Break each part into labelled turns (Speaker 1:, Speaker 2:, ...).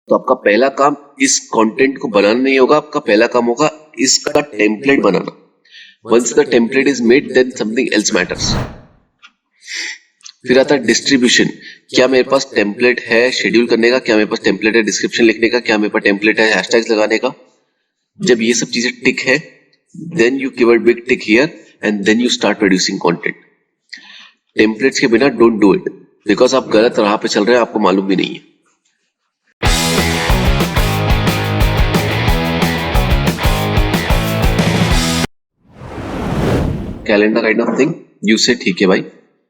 Speaker 1: तो आपका पहला काम इस कंटेंट को बनाना नहीं होगा, आपका पहला काम होगा इसका टेम्पलेट बनाना। Once the template is made then something else matters. फिर आता है डिस्ट्रीब्यूशन। क्या मेरे पास टेम्पलेट है शेड्यूल करने का, क्या मेरे पास टेम्पलेट है डिस्क्रिप्शन लिखने का, क्या मेरे पास टेम्पलेट है हैशटैग्स लगाने का। जब ये सब चीजें टिक है, then you give a big tick here and then you start producing content. Templates के बिना डोंट डू इट, बिकॉज आप गलत राह पे चल रहे हैं, आपको मालूम भी नहीं है। Calendar kind of thing, you से ठीक है भाई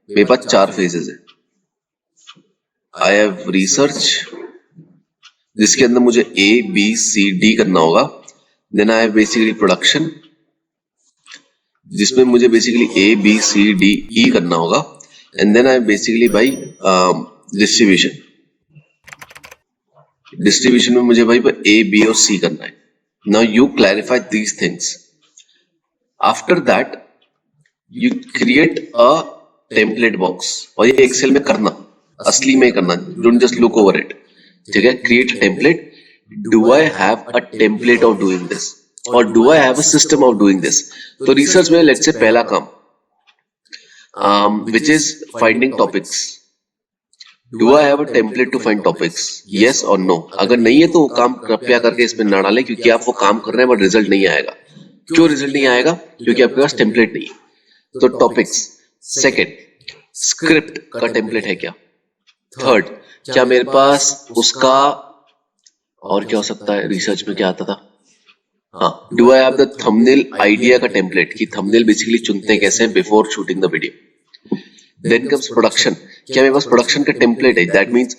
Speaker 1: मेरे पास 4 फेजेस है। आई हैव रिसर्च जिसके अंदर मुझे A B C D करना होगा। Then I have basically production जिसमें मुझे basically A B C D E करना होगा। And then I have basically भाई डिस्ट्रीब्यूशन। डिस्ट्रीब्यूशन में मुझे भाई A B और C करना है। Now you clarify these things. After that you create a template box, और ये एक्सेल में करना, असली में करना, don't just look over it. ठीक है, create template. Do I have a template of doing this और do I have a system of doing this. तो रिसर्च में लेट्स से पहला काम which is finding topics. Do I have a template to find topics, yes और no. अगर नहीं है तो वो काम कृपया करके इसमें ना डालें, क्योंकि आप वो काम कर रहे हैं बट रिजल्ट नहीं आएगा। क्यों रिजल्ट नहीं आएगा? क्योंकि आपके पास टेम्पलेट नहीं है। तो टॉपिक्स। सेकंड, स्क्रिप्ट का टेम्पलेट है क्या? थर्ड, क्या मेरे पास उसका और क्या हो सकता है? रिसर्च में क्या आता था? हाँ, do I have the thumbnail idea का टेम्पलेट, कि थंबनेल बेसिकली चुनते हैं कैसे before shooting the video. Then comes production. क्या मेरे पास प्रोडक्शन का टेम्पलेट है? That means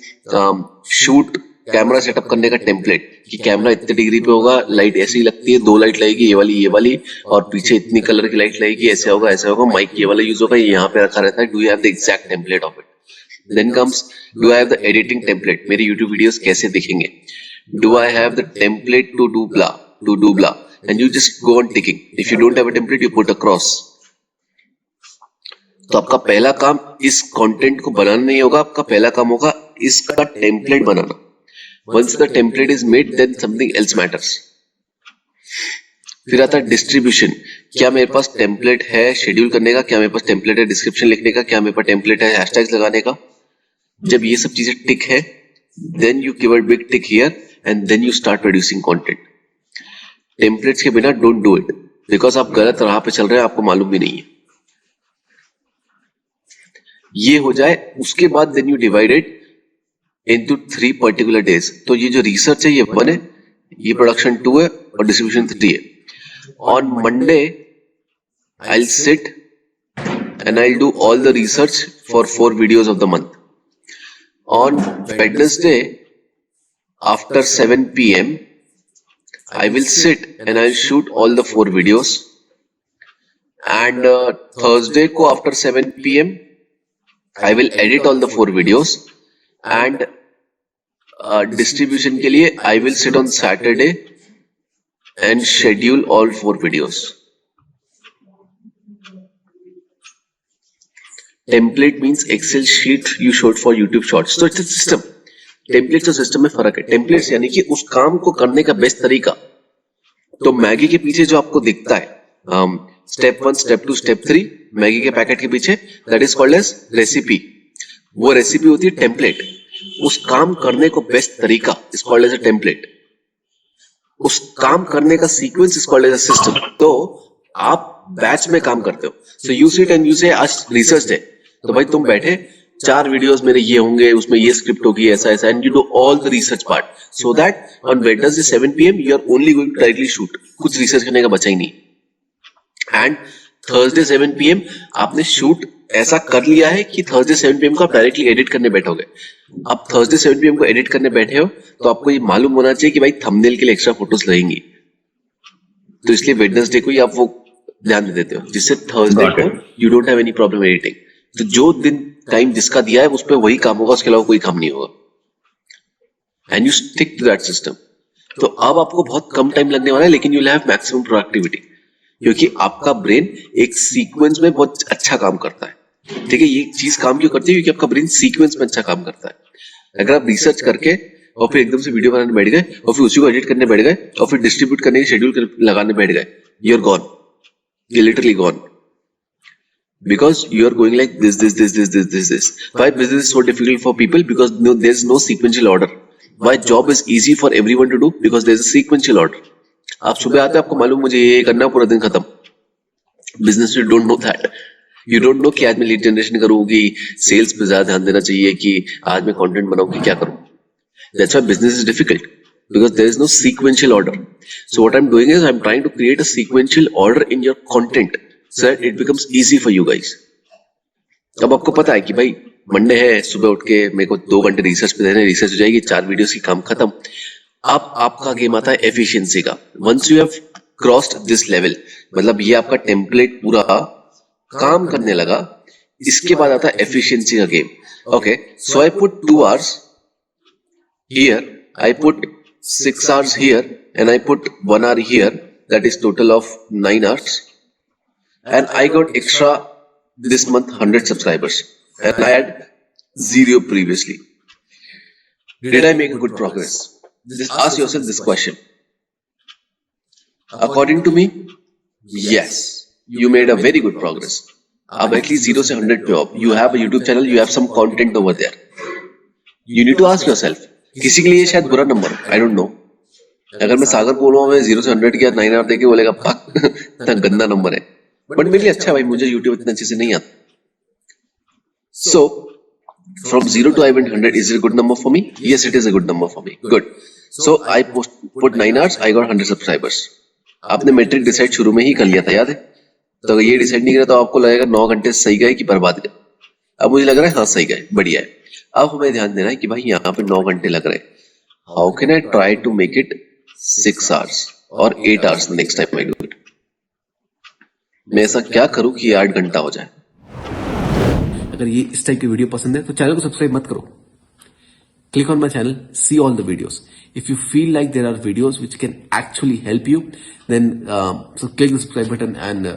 Speaker 1: shoot camera setup करने का टेम्पलेट, कि कैमरा इतने डिग्री पे होगा, लाइट ऐसी लगती है, 2 लाइट लगेगी, ये वाली, और पीछे इतनी कलर की लाइट लगेगी, ऐसे होगा, ऐसा होगा, माइक ये वाला यूज होगा, ये यहाँ पे रखा रहता है। Do you have the exact template of it? Then comes do I have the editing template, मेरे यूट्यूब वीडियोस कैसे दिखेंगे। Do I have the template to do blah, and you just go on ticking. If you don't have a template, you put a cross. तो आपका पहला काम इस content को बनाना नहीं होगा, आपका पहला काम होगा इसका template banana. Once the template is made, then something else matters. फिर आता है डिस्ट्रीब्यूशन। क्या मेरे पास टेम्पलेट है शेड्यूल करने का, क्या मेरे पास टेम्पलेट है डिस्क्रिप्शन लिखने का, क्या मेरे पास टेम्पलेट है हैशटैग्स लगाने का। जब ये सब चीजें टिक है, then you give a big tick here and then you start producing content. Templates के बिना डोंट डू इट, बिकॉज आप गलत राह पे चल रहे हैं, आपको मालूम भी नहीं है। ये हो जाए, उसके बाद then you divided into 3 particular days। तो ये जो रिसर्च है ये 1 है, ये प्रोडक्शन 2 है और डिस्ट्रीब्यूशन 3 है। On Monday I'll sit and I'll do all the research for 4 videos of the month. On Wednesday after 7 p.m. I will sit and I'll shoot all the 4 videos, and Thursday को after 7 p.m. I will edit all the 4 videos, and distribution के लिए I will sit on Saturday and schedule all 4 videos. Template means Excel sheet you showed for YouTube shorts. तो it's a system. Templates और system में फर्क है। Templates यानी कि उस काम को करने का बेस्ट तरीका। तो मैगी के पीछे जो आपको दिखता है स्टेप 1, स्टेप 2, स्टेप 3, मैगी के पैकेट के पीछे, that is called as recipe. वो रेसिपी होती है टेम्पलेट। उस काम करने को बेस्ट तरीका is called as a template. उस काम करने का sequence is called as a system. तो आप बैच में काम करते हो। So you sit and you say आज रिसर्च डे, तो भाई तुम बैठे 4 वीडियोस मेरे ये होंगे, उसमें ये स्क्रिप्ट होगी, ऐसा ऐसा, and you do all the research part, so that on Wednesday 7 PM you are only going to directly shoot. कुछ रिसर्च करने का बचा ही नहीं। एंड थर्सडे 7 PM आपने शूट ऐसा कर लिया है कि थर्सडे 7 PM को आप डायरेक्टली एडिट करने बैठोगे। अब थर्सडे 7 PM को एडिट करने बैठे हो तो आपको ये मालूम होना चाहिए कि भाई थंबनेल के लिए एक्स्ट्रा फोटोज लगेंगी, तो इसलिए वेडनेसडे को ही आप वो ध्यान दे देते हो, जिससे थर्सडे को you don't have any problem editing. तो जो दिन टाइम जिसका दिया है उस पर वही काम होगा, उसके अलावा कोई काम नहीं होगा। And you stick to that system. तो अब आपको बहुत कम टाइम लगने वाला है, लेकिन you will have maximum productivity, क्योंकि आपका ब्रेन एक सीक्वेंस में बहुत अच्छा काम करता है। ठीक है, ये चीज काम क्यों करती है? क्योंकि आपका ब्रेन सीक्वेंस में अच्छा काम करता है। अगर आप रिसर्च करके और फिर एकदम से वीडियो बनाने बैठ गए और फिर उसी को एडिट करने बैठ गए और फिर डिस्ट्रीब्यूट करने की शेड्यूल लगाने बैठ गए, you are gone, you literally gone, because you are going like this. Why business is so difficult for people? Because there is no sequential order. Why job is easy for everyone to do? Because there is a sequential order. आप सुबह आते हैं, आपको मालूम मुझे ये करना, पूरा दिन खत्म. Business you don't know that. You don't know कि आज मैं लीड जनरेशन करूंगी, सेल्स पे ज्यादा ध्यान देना चाहिए, कि आज मैं कंटेंट बनाऊंगी, क्या करूं. That's why business is difficult, because there is no sequential order. So what I'm doing is I'm trying to create a sequential order in your content, so that it becomes easy for you guys. अब आपको पता है कि भाई Monday है, सुबह उठ के मेरे को 2 घंटे रिसर्च पे देने, रिसर्च हो जाएगी, 4 वीडियोस की काम खत्म. अब आपका गेम आता है एफिशिएंसी का. Once you have crossed this level, मतलब ये आपका टेम्पलेट पूरा काम करने लगा, इसके बाद आता है एफिशिएंसी का game. Okay, so I put 2 hours here, I put 6 hours here, and I put 1 hour here. That is total of 9 hours. And I got extra this month 100 subscribers, and I had 0 previously. Did I make a good progress? Just ask yourself this question. According to me, yes, you made a very good progress. अब at least 0 से 100 पे हो. You have a YouTube channel, you have some content over there. You need to ask yourself. किसी के लिए शायद बुरा number, I don't know. अगर मैं सागर को बोलूँ मैं 0 से 100 किया 9 hour देके, बोलेगा पक इतना गंदा नंबर है. बट मेरे लिए अच्छा भाई, मुझे YouTube इतना अच्छे से नहीं आता. So from 0 to I went 100. Is it a good number for me? Yes, it is a good number for me. Good. So I put 9 hours. I got 100 subscribers. आपने मेट्रिक डिसाइड शुरू में ही कर लिया था, याद है? तो अगर ये डिसाइड नहीं करा तो आपको लगेगा 9 घंटे सही गए कि बर्बाद गए. अब मुझे लग रहा है हाँ सही गए, बढ़िया है. अब हमें ध्यान देना है कि भाई यहाँ पे 9 घंटे लग रहे हैं. How can I try to make it 6 hours और 8 hours next time I do it. मैं ऐसा क्या करूं कि 8 घंटा हो जाए.
Speaker 2: अगर ये इस टाइप की वीडियो पसंद है तो चैनल को सब्सक्राइब मत करो. Click on my channel, see all the videos. If you feel like there are videos which can actually help you, then click the subscribe button and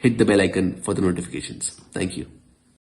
Speaker 2: hit the bell icon for the notifications. Thank you.